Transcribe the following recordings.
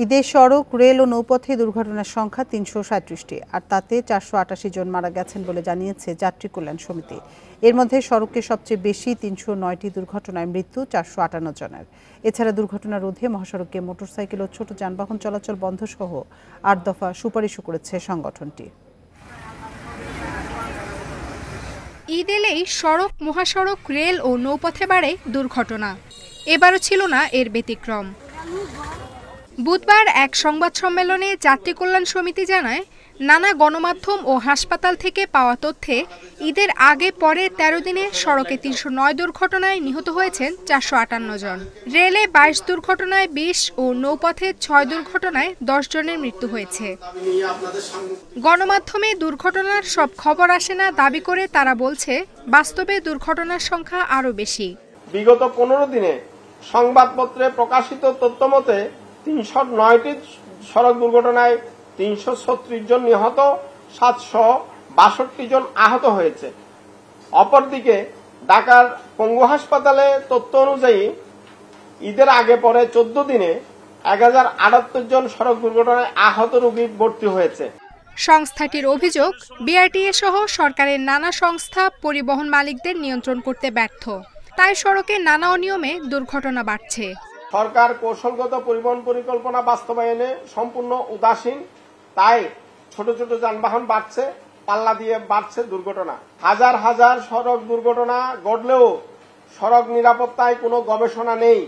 ঈদে সড়ক, রেল ও নৌপথে দুর্ঘটনার সংখ্যা ৩৩৭টি, আর তাতে ৪৮৮ জন মারা গেছেন বলে জানিয়েছে যাত্রী কল্যাণ সমিতি। এর মধ্যে সড়কে সবচেয়ে বেশি ৩০৯টি দুর্ঘটনায় মৃত্যু ৪৫৮ জনের। এছাড়া দুর্ঘটনা রোধে মহাসড়কে মোটরসাইকেল ও ছোট যানবাহন চলাচল বন্ধ সহ ৮ দফা সুপারিশও করেছে সংগঠনটি। ঈদ এলেই সড়ক, মহাসড়ক, রেল ও নৌপথে বাড়ে দুর্ঘটনা। এবারও ছিল না এর ব্যতিক্রম। বুধবার এক সংবাদ সম্মেলনে যাত্রী কল্যাণ সমিতি জানায়, নানা গণমাধ্যম ও হাসপাতাল থেকে পাওয়া তথ্যে ঈদের আগে পরে ১৩ দিনে সড়কে ৩০৯ দুর্ঘটনায় নিহত হয়েছেন ৪৫৮ জন। রেলে ২২ দুর্ঘটনায় ২০ ও নৌপথে ৬ দুর্ঘটনায় ১০ জনের মৃত্যু হয়েছে। গণমাধ্যমে দুর্ঘটনার সব খবর আসে না দাবি করে তারা বলছে, বাস্তবে দুর্ঘটনার সংখ্যা আরও বেশি। বিগত ১৫ দিনে সংবাদপত্রে প্রকাশিত তথ্য মতে ৩০৯টি সড়ক দুর্ঘটনায় ৩৩৬ জন নিহত, ৭৬২ জন আহত হয়েছে। অপরদিকে ঢাকার পঙ্গু হাসপাতালে তথ্য অনুযায়ী ঈদের আগে পরে ১৪ দিনে ১০৭৮ জন সড়ক দুর্ঘটনায় আহত রোগী ভর্তি হয়েছে। সংস্থাটির অভিযোগ, বিআরটিএ সহ সরকারের নানা সংস্থা পরিবহন মালিকদের নিয়ন্ত্রণ করতে ব্যর্থ, তাই সড়কে নানা অনিয়মে দুর্ঘটনা বাড়ছে। সরকার কৌশলগত পরিবহন পরিকল্পনা বাস্তবায়নে সম্পূর্ণ উদাসীন, তাই ছোট ছোট যানবাহন বাড়ছে, পাল্লা দিয়ে বাড়ছে দুর্ঘটনা। হাজার হাজার সড়ক দুর্ঘটনা ঘটলেও সড়ক নিরাপত্তায় কোনো গবেষণা নেই।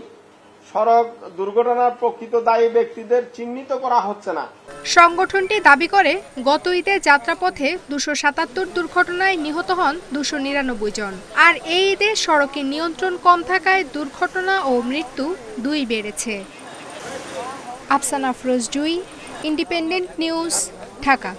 সড়ক দুর্ঘটনার প্রকৃত দায়ী ব্যক্তিদের চিহ্নিত করা হচ্ছে না। সংগঠনটি দাবি করে, গত ঈদে যাত্রাপথে ২৭৭ দুর্ঘটনায় নিহত হন ২৯৯ জন। আর এই ঈদে সড়কে নিয়ন্ত্রণ কম থাকায় দুর্ঘটনা ও মৃত্যু দুই বেড়েছে। আফসানা আফরোজ জুই, ইন্ডিপেন্ডেন্ট নিউজ, ঢাকা।